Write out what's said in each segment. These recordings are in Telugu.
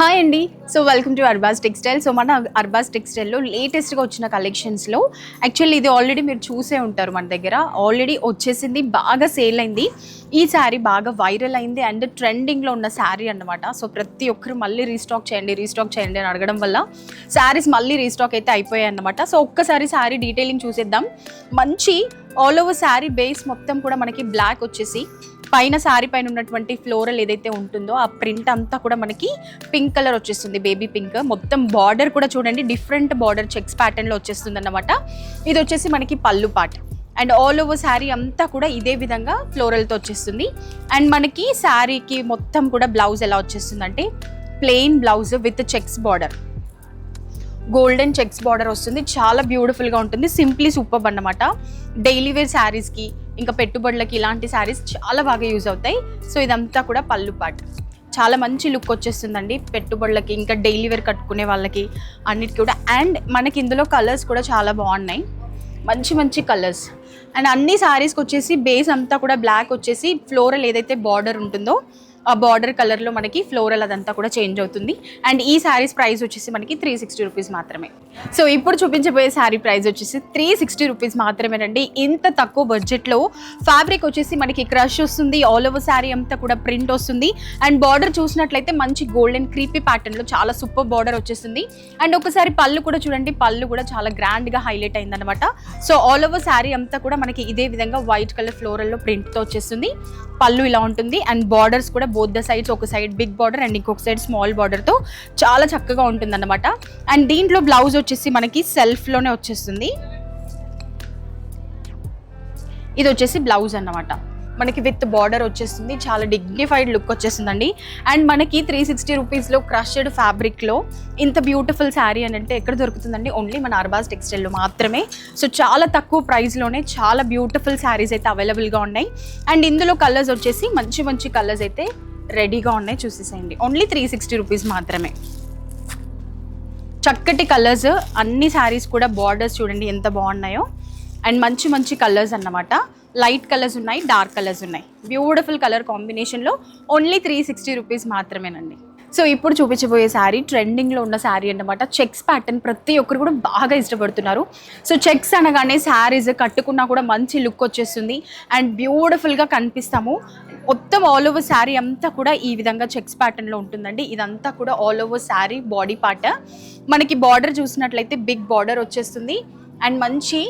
హాయ్ అండి. So welcome to Arbaz textile. So మన అర్బాస్ టెక్స్టైల్లో లేటెస్ట్గా వచ్చిన కలెక్షన్స్లో యాక్చువల్లీ ఇది ఆల్రెడీ మీరు చూసే ఉంటారు. మన దగ్గర ఆల్రెడీ వచ్చేసింది, బాగా సేల్ అయింది. ఈ శారీ బాగా వైరల్ అయింది అండ్ ట్రెండింగ్లో ఉన్న శారీ అన్నమాట. సో ప్రతి ఒక్కరు మళ్ళీ రీస్టాక్ చేయండి అని అడగడం వల్ల శారీస్ మళ్ళీ రీస్టాక్ అయితే అయిపోయాయి అన్నమాట. సో ఒక్కసారి శారీ డీటెయిలింగ్ చూసేద్దాం. మంచి ఆల్ ఓవర్ శారీ బేస్ మొత్తం కూడా మనకి బ్లాక్ వచ్చేసి పైన శారీ పైన ఉన్నటువంటి ఫ్లోరల్ ఏదైతే ఉంటుందో ఆ ప్రింట్ అంతా కూడా మనకి పింక్ కలర్ వచ్చేస్తుంది, బేబీ పింక్. మొత్తం బార్డర్ కూడా చూడండి, డిఫరెంట్ బార్డర్ చెక్స్ ప్యాటర్న్లో వచ్చేస్తుంది అన్నమాట. ఇది వచ్చేసి మనకి పళ్ళు part and all over sari అంతా కూడా ఇదే విధంగా ఫ్లోరల్తో వచ్చేస్తుంది. అండ్ మనకి శారీకి మొత్తం కూడా బ్లౌజ్ ఎలా వచ్చేస్తుంది అంటే plain blouse with checks border, golden checks border వస్తుంది. చాలా బ్యూటిఫుల్గా ఉంటుంది, సింప్లీ సూపర్ అన్నమాట. డైలీ వేర్ శారీస్కి ఇంకా పెట్టుబడులకి ఇలాంటి శారీస్ చాలా బాగా యూజ్ అవుతాయి. సో ఇదంతా కూడా పళ్ళు పార్ట్, చాలా మంచి లుక్ వచ్చేస్తుందండి పెట్టుబడులకి, ఇంకా డైలీ వేర్ కట్టుకునే వాళ్ళకి అన్నిటికీ కూడా. అండ్ మనకి ఇందులో కలర్స్ కూడా చాలా బాగున్నాయి, మంచి మంచి కలర్స్. అండ్ అన్ని శారీస్కి వచ్చేసి బేస్ అంతా కూడా బ్లాక్ వచ్చేసి ఫ్లోరల్ ఏదైతే బార్డర్ ఉంటుందో ఆ బార్డర్ కలర్లో మనకి ఫ్లోరల్ అదంతా కూడా చేంజ్ అవుతుంది. అండ్ ఈ శారీస్ ప్రైస్ వచ్చేసి మనకి 360 రూపీస్ మాత్రమే. సో ఇప్పుడు చూపించబోయే శారీ ప్రైస్ వచ్చేసి 360 రూపీస్ మాత్రమేనండి. ఇంత తక్కువ బడ్జెట్లో ఫ్యాబ్రిక్ వచ్చేసి మనకి క్రష్ వస్తుంది, ఆల్ ఓవర్ శారీ అంతా కూడా ప్రింట్ వస్తుంది. అండ్ బార్డర్ చూసినట్లయితే మంచి గోల్డెన్ క్రీపీ ప్యాటర్న్లో చాలా సూపర్ బార్డర్ వచ్చేస్తుంది. అండ్ ఒకసారి పళ్ళు కూడా చూడండి, పళ్ళు కూడా చాలా గ్రాండ్గా హైలైట్ అయిందనమాట. సో ఆల్ ఓవర్ శారీ అంతా కూడా మనకి ఇదే విధంగా వైట్ కలర్ ఫ్లోరల్లో ప్రింట్తో వచ్చేస్తుంది. పళ్ళు ఇలా ఉంటుంది అండ్ బార్డర్స్ కూడా బోత్ ద సైడ్స్, ఒక సైడ్ బిగ్ బార్డర్ అండ్ ఇంకొక సైడ్ స్మాల్ బార్డర్తో చాలా చక్కగా ఉంటుంది అన్నమాట. అండ్ దీంట్లో బ్లౌజ్ వచ్చేసి మనకి సెల్ఫ్లోనే వచ్చేస్తుంది. ఇది వచ్చేసి బ్లౌజ్ అన్నమాట, మనకి విత్ బార్డర్ వచ్చేస్తుంది, చాలా డిగ్నిఫైడ్ లుక్ వచ్చేస్తుందండి. అండ్ మనకి 360 రూపీస్లో క్రష్డ్ ఫ్యాబ్రిక్లో ఇంత బ్యూటిఫుల్ శారీ అని అంటే ఎక్కడ దొరుకుతుందండి? ఓన్లీ మన అర్బాస్ టెక్స్టైల్లో మాత్రమే. సో చాలా తక్కువ ప్రైస్లోనే చాలా బ్యూటిఫుల్ శారీస్ అయితే అవైలబుల్గా ఉన్నాయి. అండ్ ఇందులో కలర్స్ వచ్చేసి మంచి మంచి కలర్స్ అయితే రెడీగా ఉన్నాయి, చూసేసేయండి. ఓన్లీ 360 రూపీస్ మాత్రమే. చక్కటి కలర్స్, అన్ని శారీస్ కూడా బార్డర్స్ చూడండి ఎంత బాగున్నాయో. అండ్ మంచి మంచి కలర్స్ అన్నమాట, లైట్ కలర్స్ ఉన్నాయి, డార్క్ కలర్స్ ఉన్నాయి. బ్యూటిఫుల్ కలర్ కాంబినేషన్లో ఓన్లీ 360 రూపీస్ మాత్రమేనండి. సో ఇప్పుడు చూపించబోయే శారీ ట్రెండింగ్లో ఉన్న శారీ అన్నమాట. చెక్స్ ప్యాటర్న్ ప్రతి ఒక్కరు కూడా బాగా ఇష్టపడుతున్నారు. సో చెక్స్ అనగానే శారీస్ కట్టుకున్నా కూడా మంచి లుక్ వచ్చేస్తుంది అండ్ బ్యూటిఫుల్గా కనిపిస్తాము. మొత్తం ఆల్ ఓవర్ శారీ అంతా కూడా ఈ విధంగా చెక్స్ ప్యాటర్న్లో ఉంటుందండి. ఇదంతా కూడా all over sari body part. మనకి బార్డర్ చూసినట్లయితే బిగ్ బార్డర్ వచ్చేస్తుంది అండ్ మంచి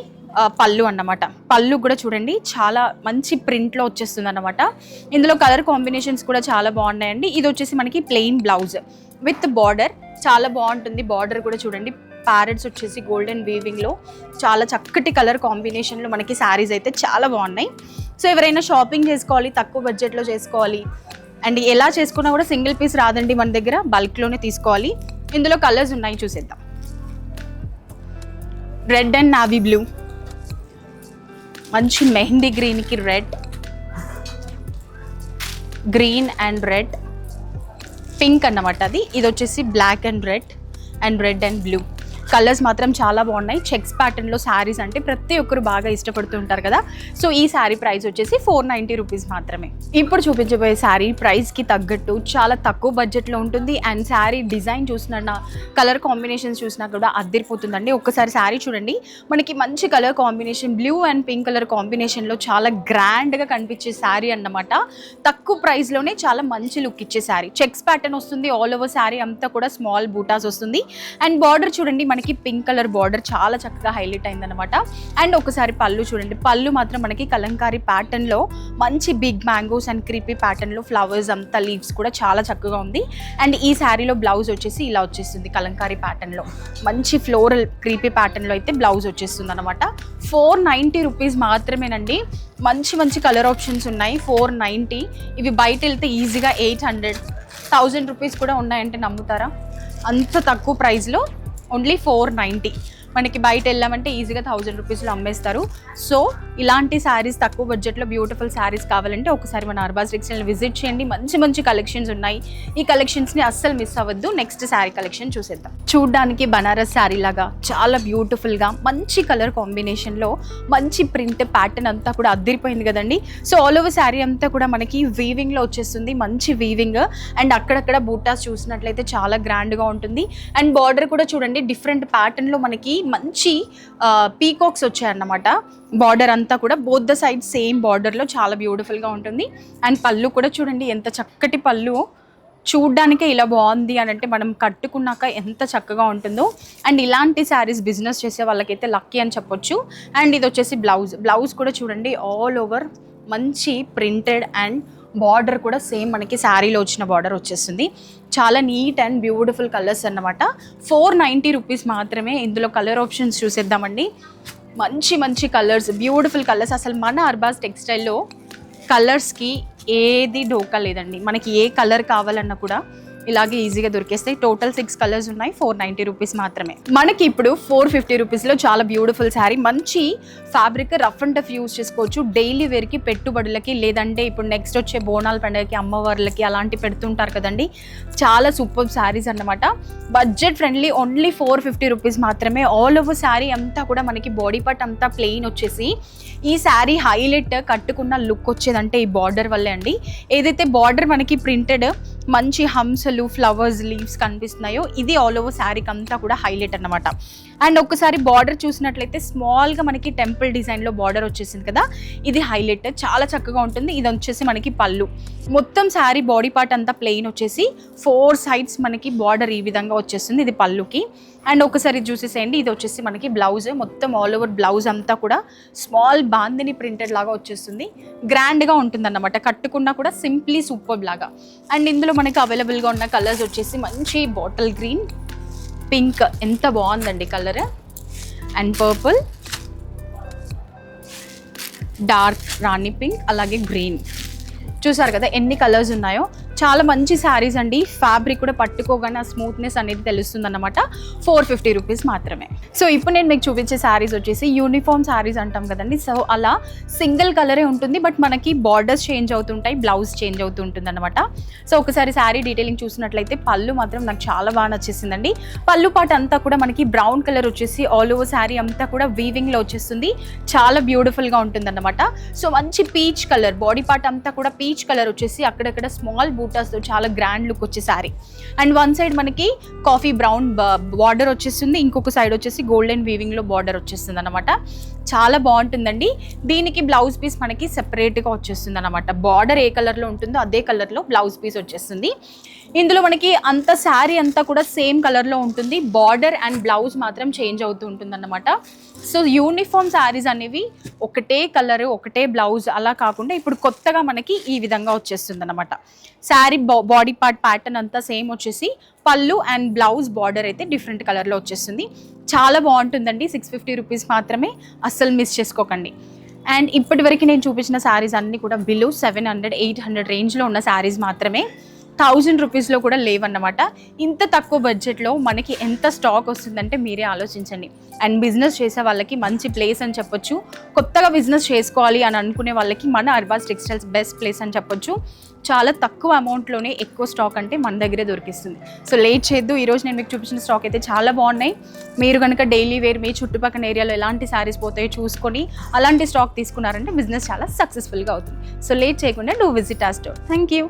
పళ్ళు అన్నమాట. పళ్ళు కూడా చూడండి చాలా మంచి ప్రింట్లో వచ్చేస్తుంది అన్నమాట. ఇందులో కలర్ కాంబినేషన్స్ కూడా చాలా బాగున్నాయండి. ఇది వచ్చేసి మనకి ప్లెయిన్ బ్లౌజ్ విత్ బార్డర్, చాలా బాగుంటుంది. బార్డర్ కూడా చూడండి, ప్యారెట్స్ వచ్చేసి గోల్డెన్ వీవింగ్లో చాలా చక్కటి కలర్ కాంబినేషన్లో మనకి శారీస్ అయితే చాలా బాగున్నాయి. సో ఎవరైనా షాపింగ్ చేసుకోవాలి, తక్కువ బడ్జెట్లో చేసుకోవాలి అండ్ ఎలా చేసుకున్నా కూడా సింగిల్ పీస్ రాదండి మన దగ్గర, బల్క్లోనే తీసుకోవాలి. ఇందులో కలర్స్ ఉన్నాయి, చూసేద్దాం. రెడ్ అండ్ నావీ బ్లూ, మంచి మెహందీ గ్రీన్కి red, green and red, pink అన్నమాట అది. ఇది వచ్చేసి black and red and blue. Colours మాత్రం చాలా బాగున్నాయి. చెక్స్ ప్యాటర్న్లో శారీస్ అంటే ప్రతి ఒక్కరు బాగా ఇష్టపడుతూ ఉంటారు కదా. సో ఈ శారీ ప్రైస్ వచ్చేసి 490 రూపీస్ మాత్రమే. ఇప్పుడు చూపించబోయే శారీ ప్రైస్కి తగ్గట్టు చాలా తక్కువ బడ్జెట్లో ఉంటుంది. అండ్ శారీ డిజైన్ చూసినా, కలర్ కాంబినేషన్స్ చూసినా కూడా అద్దరిపోతుందండి. ఒక్కసారి శారీ చూడండి, మనకి మంచి colour combination, blue and pink colour కాంబినేషన్లో చాలా గ్రాండ్గా కనిపించే శారీ అన్నమాట. తక్కువ ప్రైస్లోనే చాలా మంచి లుక్ ఇచ్చే శారీ. చెక్స్ ప్యాటర్న్ వస్తుంది, ఆల్ ఓవర్ శారీ అంతా కూడా స్మాల్ బూటాస్ వస్తుంది. అండ్ బార్డర్ చూడండి, మనకి పింక్ కలర్ బార్డర్ చాలా చక్కగా హైలైట్ అయిందనమాట. అండ్ ఒకసారి పళ్ళు చూడండి, పళ్ళు మాత్రం మనకి కలంకారీ ప్యాటర్న్లో మంచి బిగ్ మ్యాంగోస్ అండ్ క్రీపీ ప్యాటర్న్లో ఫ్లవర్స్ అంతా లీవ్స్ కూడా చాలా చక్కగా ఉంది. అండ్ ఈ శారీలో బ్లౌజ్ వచ్చేసి ఇలా వచ్చేస్తుంది, కలంకారీ ప్యాటర్న్లో మంచి ఫ్లోరల్ క్రీపీ ప్యాటర్న్లో అయితే బ్లౌజ్ వచ్చేస్తుంది అనమాట. 490 రూపీస్ మాత్రమేనండి. మంచి మంచి కలర్ ఆప్షన్స్ ఉన్నాయి. 490, ఇవి బయట వెళ్తే ఈజీగా 800, 1000 రూపీస్ కూడా ఉన్నాయంటే నమ్ముతారా? అంత తక్కువ ప్రైస్లో ఓన్లీ 490. మనకి బయట వెళ్ళామంటే ఈజీగా 1000 రూపీస్లో అమ్మేస్తారు. సో ఇలాంటి శారీస్ తక్కువ బడ్జెట్లో బ్యూటిఫుల్ శారీస్ కావాలంటే ఒకసారి మన అర్బాస్ టెక్స్టైల్ని విజిట్ చేయండి. మంచి మంచి కలెక్షన్స్ ఉన్నాయి. ఈ కలెక్షన్స్ని అస్సలు మిస్ అవ్వద్దు. నెక్స్ట్ శారీ కలెక్షన్ చూసేద్దాం. చూడ్డానికి బనారస్ శారీ లాగా చాలా బ్యూటిఫుల్గా మంచి కలర్ కాంబినేషన్లో మంచి ప్రింట్ ప్యాటర్న్ అంతా కూడా అదిరిపోయింది కదండి. సో ఆల్ ఓవర్ శారీ అంతా కూడా మనకి వీవింగ్లో వచ్చేస్తుంది, మంచి వీవింగ్. అండ్ అక్కడక్కడ బూటాస్ చూసినట్లయితే చాలా గ్రాండ్గా ఉంటుంది. అండ్ బార్డర్ కూడా చూడండి డిఫరెంట్ ప్యాటర్న్లో మనకి మంచి పీకాక్స్ వచ్చాయన్నమాట. బార్డర్ అంతా కూడా బోత్ ద సైడ్ సేమ్ బార్డర్లో చాలా బ్యూటిఫుల్గా ఉంటుంది. అండ్ పళ్ళు కూడా చూడండి ఎంత చక్కటి పళ్ళు, చూడ్డానికే ఇలా బాగుంది అని అంటే మనం కట్టుకున్నాక ఎంత చక్కగా ఉంటుందో. అండ్ ఇలాంటి శారీస్ బిజినెస్ చేసే వాళ్ళకైతే లక్కీ అని చెప్పొచ్చు. అండ్ ఇది వచ్చేసి బ్లౌజ్ కూడా చూడండి ఆల్ ఓవర్ మంచి ప్రింటెడ్ అండ్ బార్డర్ కూడా సేమ్ మనకి శారీలో వచ్చిన బార్డర్ వచ్చేస్తుంది. చాలా నీట్ అండ్ బ్యూటిఫుల్ కలర్స్ అన్నమాట. 490 రూపీస్ మాత్రమే. ఇందులో కలర్ ఆప్షన్స్ చూసేద్దామండి. మంచి మంచి కలర్స్, బ్యూటిఫుల్ కలర్స్. అసలు మన అర్బాస్ టెక్స్టైల్లో కలర్స్కి ఏది డోకా లేదండి. మనకి ఏ కలర్ కావాలన్నా కూడా ఇలాగే ఈజీగా దొరికేస్తాయి. టోటల్ 6 కలర్స్ ఉన్నాయి. 490 రూపీస్ మాత్రమే. మనకి ఇప్పుడు 450 రూపీస్లో చాలా బ్యూటిఫుల్ శారీ, మంచి fabric, rough and tough use చేసుకోవచ్చు డైలీ వేర్కి, పెట్టుబడులకి, లేదంటే ఇప్పుడు నెక్స్ట్ వచ్చే బోనాల పండుగకి అమ్మవార్లకి అలాంటి పెడుతుంటారు కదండి. చాలా సూపర్ శారీస్ అన్నమాట. బడ్జెట్ ఫ్రెండ్లీ, ఓన్లీ 450 రూపీస్ మాత్రమే. ఆల్ ఓవర్ శారీ అంతా కూడా మనకి బాడీ పార్ట్ అంతా ప్లెయిన్ వచ్చేసి ఈ శారీ హైలైట్ కట్టుకున్న లుక్ వచ్చేదంటే ఈ బార్డర్ వల్లే అండి. ఏదైతే బార్డర్ మనకి ప్రింటెడ్ మంచి హంసలు, ఫ్లవర్స్, లీవ్స్ కనిపిస్తున్నాయో ఇది ఆల్ ఓవర్ శారీకి అంతా కూడా హైలైట్ అన్నమాట. అండ్ ఒక్కసారి బార్డర్ చూసినట్లయితే స్మాల్గా మనకి టెంపుల్ డిజైన్లో బార్డర్ వచ్చేసింది కదా, ఇది హైలైట్, చాలా చక్కగా ఉంటుంది. ఇది వచ్చేసి మనకి పళ్ళు. మొత్తం శారీ బాడీ పార్ట్ అంతా ప్లెయిన్ వచ్చేసి 4 సైడ్స్ మనకి బార్డర్ ఈ విధంగా వచ్చేస్తుంది, ఇది పళ్ళుకి. అండ్ ఒకసారి చూసేసేయండి, ఇది వచ్చేసి మనకి బ్లౌజ్. మొత్తం ఆల్ ఓవర్ బ్లౌజ్ అంతా కూడా స్మాల్ బాందిని ప్రింటెడ్ లాగా వచ్చేస్తుంది. గ్రాండ్గా ఉంటుంది అన్నమాట, కట్టుకున్నా కూడా సింప్లీ సూపర్ లాగా. అండ్ ఇందులో మనకి అవైలబుల్గా ఉన్న కలర్స్ వచ్చేసి మంచి బాటిల్ గ్రీన్, పింక్, ఎంత బాగుందండి colour, and purple, dark Rani pink, అలాగే గ్రీన్. చూసారు కదా ఎన్ని కలర్స్ ఉన్నాయో. చాలా మంచి శారీస్ అండి. ఫ్యాబ్రిక్ కూడా పట్టుకోగానే ఆ స్మూత్నెస్ అనేది తెలుస్తుంది అన్నమాట. 450 రూపీస్ మాత్రమే. సో ఇప్పుడు నేను మీకు చూపించే శారీస్ వచ్చేసి యూనిఫామ్ శారీస్ అంటాం కదండి. సో అలా సింగిల్ కలరే ఉంటుంది, బట్ మనకి బార్డర్స్ చేంజ్ అవుతుంటాయి, బ్లౌజ్ చేంజ్ అవుతూ ఉంటుంది అనమాట. సో ఒకసారి శారీ డీటెయిలింగ్ చూసినట్లయితే పళ్ళు మాత్రం నాకు చాలా బాగా నచ్చేసిందండి. పళ్ళు పాట అంతా కూడా మనకి బ్రౌన్ కలర్ వచ్చేసి ఆల్ ఓవర్ శారీ అంతా కూడా వీవింగ్లో వచ్చేస్తుంది. చాలా బ్యూటిఫుల్గా ఉంటుంది అన్నమాట. సో మంచి పీచ్ కలర్, బాడీ పార్ట్ అంతా కూడా పీచ్ కలర్ వచ్చేసి అక్కడక్కడ స్మాల్ బూటాస్తో చాలా గ్రాండ్ లుక్ వచ్చే శారీ. అండ్ వన్ సైడ్ మనకి కాఫీ బ్రౌన్ బార్డర్ వచ్చేస్తుంది, ఇంకొక సైడ్ వచ్చేసి గోల్డెన్ వీవింగ్లో బార్డర్ వచ్చేస్తుంది అనమాట. చాలా బాగుంటుందండి. దీనికి బ్లౌజ్ పీస్ మనకి సెపరేట్గా వచ్చేస్తుంది అనమాట. బార్డర్ ఏ కలర్లో ఉంటుందో అదే కలర్లో బ్లౌజ్ పీస్ వచ్చేస్తుంది. ఇందులో మనకి అంత శారీ అంతా కూడా సేమ్ కలర్లో ఉంటుంది, బార్డర్ అండ్ బ్లౌజ్ మాత్రం చేంజ్ అవుతూ ఉంటుంది అన్నమాట. సో యూనిఫామ్ శారీస్ అనేవి ఒకటే కలర్, ఒకటే బ్లౌజ్ అలా కాకుండా ఇప్పుడు కొత్తగా మనకి ఈ విధంగా వచ్చేస్తుంది అనమాట. శారీ బాడీ పార్ట్ ప్యాటర్న్ అంతా సేమ్ వచ్చేసి పళ్ళు అండ్ బ్లౌజ్ బార్డర్ అయితే డిఫరెంట్ కలర్లో వచ్చేస్తుంది. చాలా బాగుంటుందండి. 650 రూపీస్ మాత్రమే, అస్సలు మిస్ చేసుకోకండి. అండ్ ఇప్పటి వరకు నేను చూపించిన శారీస్ అన్నీ కూడా బిలో 700, 800 రేంజ్లో ఉన్న శారీస్ మాత్రమే. 1000 రూపీస్లో కూడా లేవన్నమాట. ఇంత తక్కువ బడ్జెట్లో మనకి ఎంత స్టాక్ వస్తుందంటే మీరే ఆలోచించండి. అండ్ బిజినెస్ చేసే వాళ్ళకి మంచి ప్లేస్ అని చెప్పొచ్చు. కొత్తగా బిజినెస్ చేసుకోవాలి అని అనుకునే వాళ్ళకి మన అర్బాస్ టెక్స్టైల్స్ బెస్ట్ ప్లేస్ అని చెప్పొచ్చు. చాలా తక్కువ అమౌంట్లోనే ఎక్కువ స్టాక్ అంటే మన దగ్గరే దొరికిస్తుంది. సో లేట్ చేయొద్దు. ఈరోజు నేను మీకు చూపించిన స్టాక్ అయితే చాలా బాగున్నాయి. మీరు కనుక డైలీ వేర్ మీ చుట్టుపక్కల ఏరియాలో ఎలాంటి శారీస్ పోతాయో చూసుకొని అలాంటి స్టాక్ తీసుకున్నారంటే బిజినెస్ చాలా సక్సెస్ఫుల్గా అవుతుంది. సో లేట్ చేయకుండా do visit our store. Thank you.